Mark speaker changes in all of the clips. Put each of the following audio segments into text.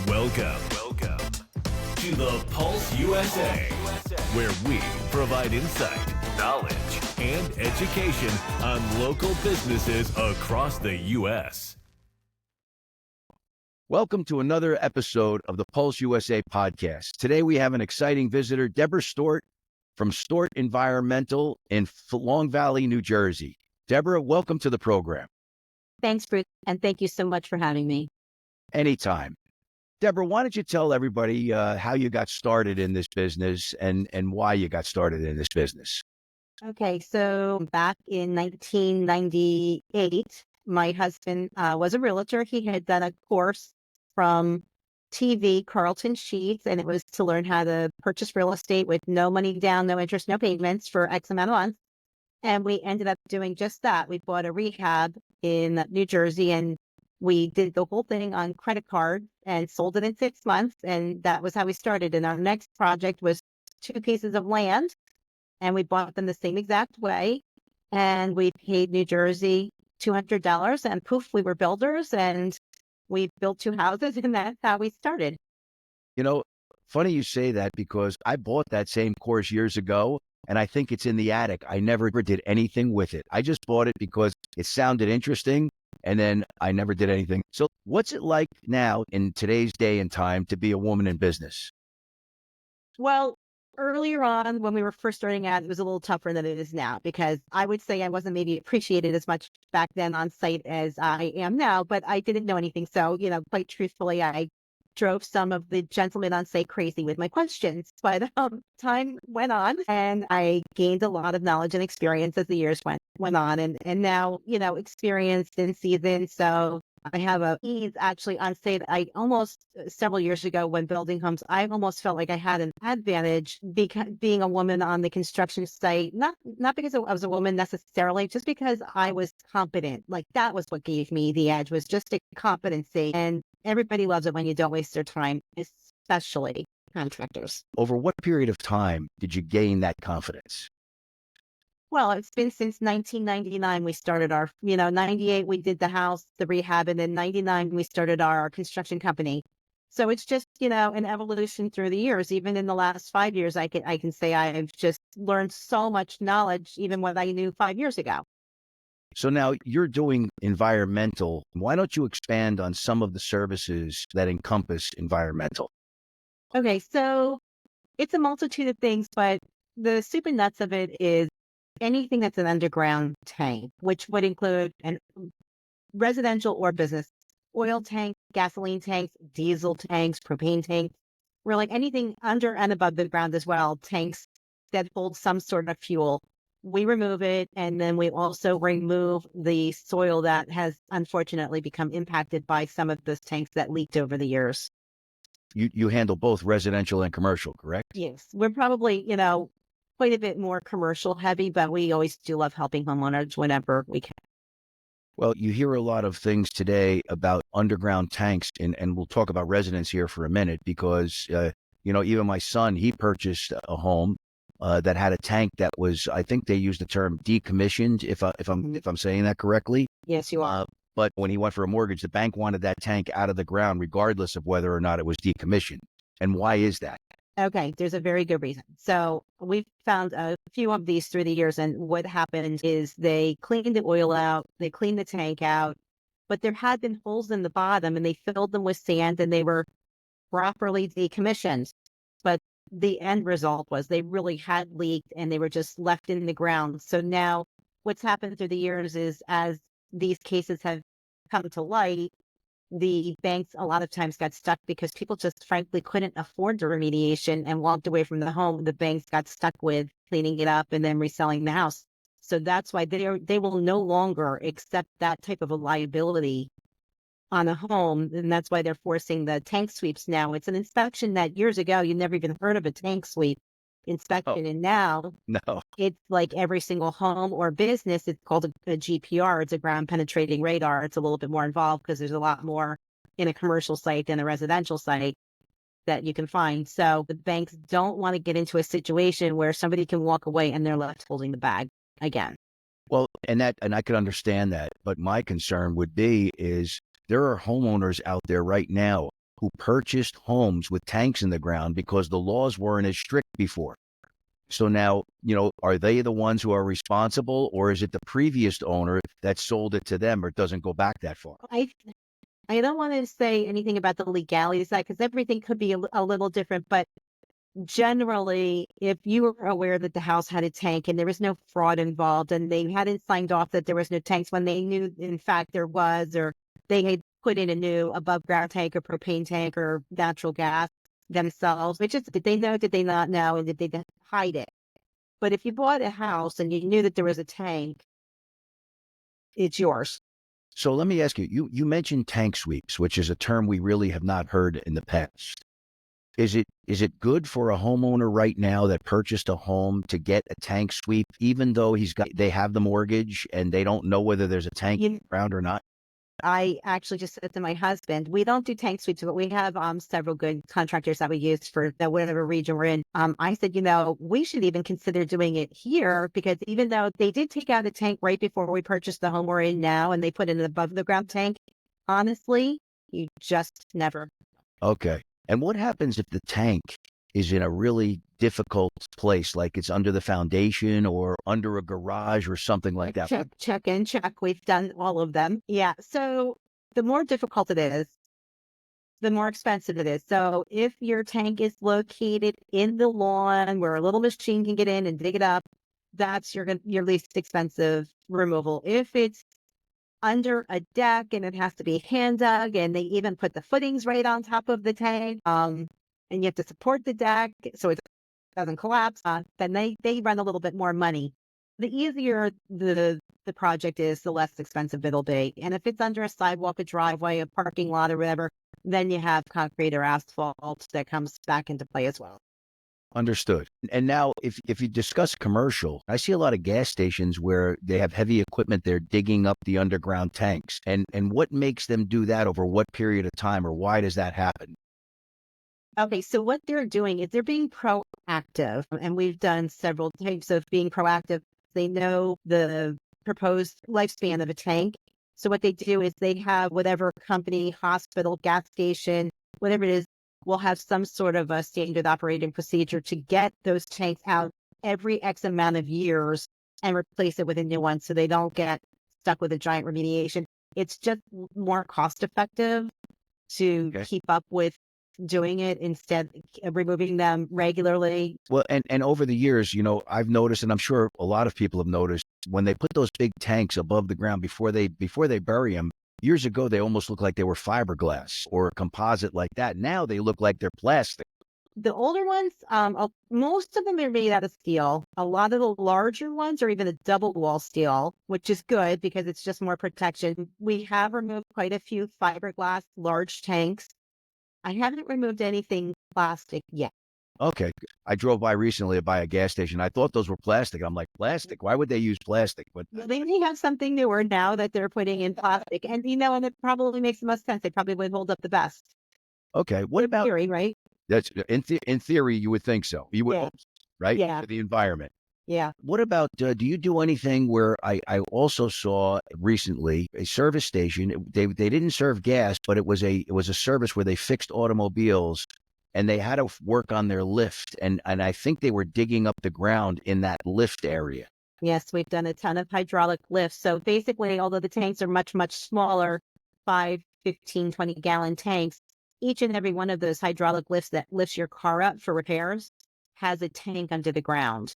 Speaker 1: Welcome to the Pulse USA, where we provide insight, knowledge, and education on local businesses across the U.S.
Speaker 2: Welcome to another episode of the Pulse USA podcast. Today we have an exciting visitor, Deborah Stort from Stort Environmental in Long Valley, New Jersey. Deborah, welcome to the program.
Speaker 3: Thanks, Bruce, and thank you so much for having me.
Speaker 2: Anytime. Deborah, why don't you tell everybody how you got started in this business and why you got started in this business?
Speaker 3: Okay, so back in 1998, my husband was a realtor. He had done a course from TV, Carlton Sheets, and it was to learn how to purchase real estate with no money down, no interest, no payments for X amount of months. And we ended up doing just that. We bought a rehab in New Jersey, and we did the whole thing on credit card and sold it in 6 months. And that was how we started. And our next project was 2 pieces of land, and we bought them the same exact way. And we paid New Jersey $200, and poof, we were builders, and we built 2 houses, and that's how we started.
Speaker 2: You know, funny you say that because I bought that same course years ago, and I think it's in the attic. I never did anything with it. I just bought it because it sounded interesting, and then I never did anything. So what's it like now in today's day and time to be a woman in business?
Speaker 3: Well, earlier on, when we were first starting out, it was a little tougher than it is now, because I would say I wasn't maybe appreciated as much back then on site as I am now, but I didn't know anything. So, quite truthfully, I drove some of the gentlemen on site crazy with my questions. But time went on, and I gained a lot of knowledge and experience as the years went on, and now, experienced and seasoned. So I have a ease actually on site. I almost several years ago when building homes, I almost felt like I had an advantage because being a woman on the construction site, not because I was a woman necessarily, just because I was competent. Like that was what gave me the edge, was just a competency. And everybody loves it when you don't waste their time, especially contractors.
Speaker 2: Over what period of time did you gain that confidence?
Speaker 3: Well, it's been since 1999 we started our, 98 we did the house, the rehab, and then 99 we started our construction company. So it's just, an evolution through the years. Even in the last 5 years, I can say I've just learned so much knowledge, even what I knew 5 years ago.
Speaker 2: So now you're doing environmental. Why don't you expand on some of the services that encompass environmental?
Speaker 3: Okay, so it's a multitude of things, but the soup and nuts of it is anything that's an underground tank, which would include an residential or business oil tank, gasoline tanks, diesel tanks, propane tanks, really anything under and above the ground as well, tanks that hold some sort of fuel. We remove it, and then we also remove the soil that has unfortunately become impacted by some of those tanks that leaked over the years.
Speaker 2: You handle both residential and commercial, correct?
Speaker 3: Yes, we're probably, quite a bit more commercial heavy, but we always do love helping homeowners whenever we can.
Speaker 2: Well, you hear a lot of things today about underground tanks, and we'll talk about residents here for a minute because, even my son, he purchased a home that had a tank that was, I think they used the term decommissioned, if I'm saying that correctly.
Speaker 3: Yes, you are.
Speaker 2: But when he went for a mortgage, the bank wanted that tank out of the ground, regardless of whether or not it was decommissioned. And why is that?
Speaker 3: Okay, there's a very good reason. So we've found a few of these through the years, and what happened is they cleaned the oil out, they cleaned the tank out, but there had been holes in the bottom, and they filled them with sand, and they were properly decommissioned. But the end result was they really had leaked, and they were just left in the ground. So now what's happened through the years is, as these cases have come to light, the banks a lot of times got stuck because people just frankly couldn't afford the remediation and walked away from the home. The banks got stuck with cleaning it up and then reselling the house. So that's why they will no longer accept that type of a liability on a home. And that's why they're forcing the tank sweeps now. It's an inspection that years ago, you never even heard of a tank sweep inspection. And now
Speaker 2: No.
Speaker 3: it's like every single home or business, it's called a GPR. It's a ground penetrating radar. It's a little bit more involved because there's a lot more in a commercial site than a residential site that you can find. So the banks don't want to get into a situation where somebody can walk away and they're left holding the bag again.
Speaker 2: Well, and I could understand that, but my concern would be is there are homeowners out there right now who purchased homes with tanks in the ground because the laws weren't as strict before. So now, are they the ones who are responsible, or is it the previous owner that sold it to them, or it doesn't go back that far?
Speaker 3: I don't want to say anything about the legalities side because everything could be a little different, but generally, if you were aware that the house had a tank and there was no fraud involved and they hadn't signed off that there was no tanks when they knew in fact there was, or they had put in a new above ground tank or propane tank or natural gas themselves, which is, did they know, did they not know, and did they hide it? But if you bought a house and you knew that there was a tank, it's yours.
Speaker 2: So let me ask you, you mentioned tank sweeps, which is a term we really have not heard in the past. Is it good for a homeowner right now that purchased a home to get a tank sweep, even though they have the mortgage and they don't know whether there's a tank around or not?
Speaker 3: I actually just said to my husband, we don't do tank sweeps, but we have several good contractors that we use for whatever region we're in. I said, we should even consider doing it here because even though they did take out a tank right before we purchased the home we're in now and they put in an above the ground tank, honestly, you just never.
Speaker 2: Okay. And what happens if the tank is in a really difficult place, like it's under the foundation or under a garage or something like that?
Speaker 3: Check. We've done all of them. Yeah. So the more difficult it is, the more expensive it is. So if your tank is located in the lawn where a little machine can get in and dig it up, that's your least expensive removal. If it's under a deck and it has to be hand dug and they even put the footings right on top of the tank, and you have to support the deck so it doesn't collapse, then they run a little bit more money. The easier the project is, the less expensive it'll be. And if it's under a sidewalk, a driveway, a parking lot or whatever, then you have concrete or asphalt that comes back into play as well.
Speaker 2: Understood. And now if you discuss commercial, I see a lot of gas stations where they have heavy equipment. They're digging up the underground tanks. And what makes them do that over what period of time, or why does that happen?
Speaker 3: Okay, so what they're doing is they're being proactive, and we've done several types of being proactive. They know the proposed lifespan of a tank. So what they do is they have whatever company, hospital, gas station, whatever it is, will have some sort of a standard operating procedure to get those tanks out every X amount of years and replace it with a new one so they don't get stuck with a giant remediation. It's just more cost effective to keep up with doing it instead of removing them regularly.
Speaker 2: Well, and over the years, I've noticed, and I'm sure a lot of people have noticed, when they put those big tanks above the ground before they bury them, years ago, they almost looked like they were fiberglass or a composite like that. Now they look like they're plastic.
Speaker 3: The older ones, most of them are made out of steel. A lot of the larger ones are even a double wall steel, which is good because it's just more protection. We have removed quite a few fiberglass large tanks. I haven't removed anything plastic yet.
Speaker 2: Okay. I drove by recently by a gas station. I thought those were plastic. I'm like, plastic? Why would they use plastic? But
Speaker 3: they may have something newer now that they're putting in plastic. And, and it probably makes the most sense. They probably would hold up the best.
Speaker 2: Okay. What about
Speaker 3: theory, right?
Speaker 2: That's in theory, you would think so. You would, right?
Speaker 3: Yeah.
Speaker 2: For the environment.
Speaker 3: Yeah.
Speaker 2: What about, do you do anything where I also saw recently a service station, they didn't serve gas, but it was a service where they fixed automobiles and they had to work on their lift. And I think they were digging up the ground in that lift area.
Speaker 3: Yes, we've done a ton of hydraulic lifts. So basically, although the tanks are much, much smaller, 5, 15, 20 gallon tanks, each and every one of those hydraulic lifts that lifts your car up for repairs has a tank under the ground.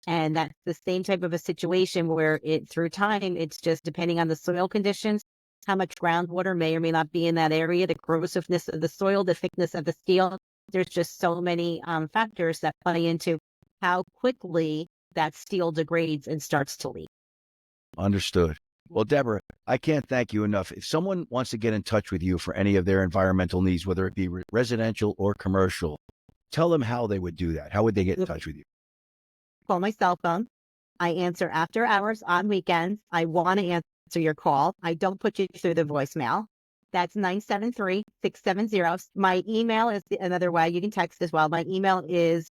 Speaker 3: And that's the same type of a situation where through time, it's just depending on the soil conditions, how much groundwater may or may not be in that area, the corrosiveness of the soil, the thickness of the steel. There's just so many factors that play into how quickly that steel degrades and starts to leak.
Speaker 2: Understood. Well, Deborah, I can't thank you enough. If someone wants to get in touch with you for any of their environmental needs, whether it be residential or commercial, tell them how they would do that. How would they get in touch with you?
Speaker 3: Call my cell phone. I answer after hours on weekends. I want to answer your call. I don't put you through the voicemail. That's 973-670. My email is another way. You can text as well. My email is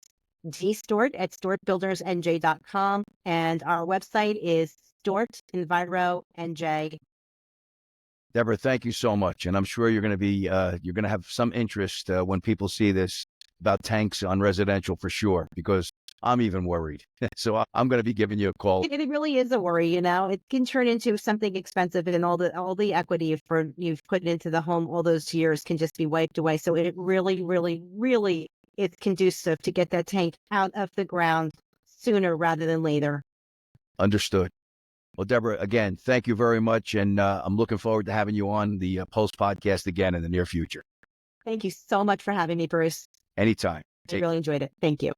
Speaker 3: dstewart@stewartbuildersnj.com. And our website is stewartenvironj.com.
Speaker 2: Deborah, thank you so much. And I'm sure you're going to be, you're going to have some interest when people see this about tanks on residential for sure, because I'm even worried. So I'm going to be giving you a call.
Speaker 3: It really is a worry, you know. It can turn into something expensive, and all the equity you've put into the home all those years can just be wiped away. So it really, really, really is conducive to get that tank out of the ground sooner rather than later.
Speaker 2: Understood. Well, Deborah, again, thank you very much. And I'm looking forward to having you on the Pulse podcast again in the near future.
Speaker 3: Thank you so much for having me, Bruce.
Speaker 2: Anytime.
Speaker 3: I really enjoyed it. Thank you.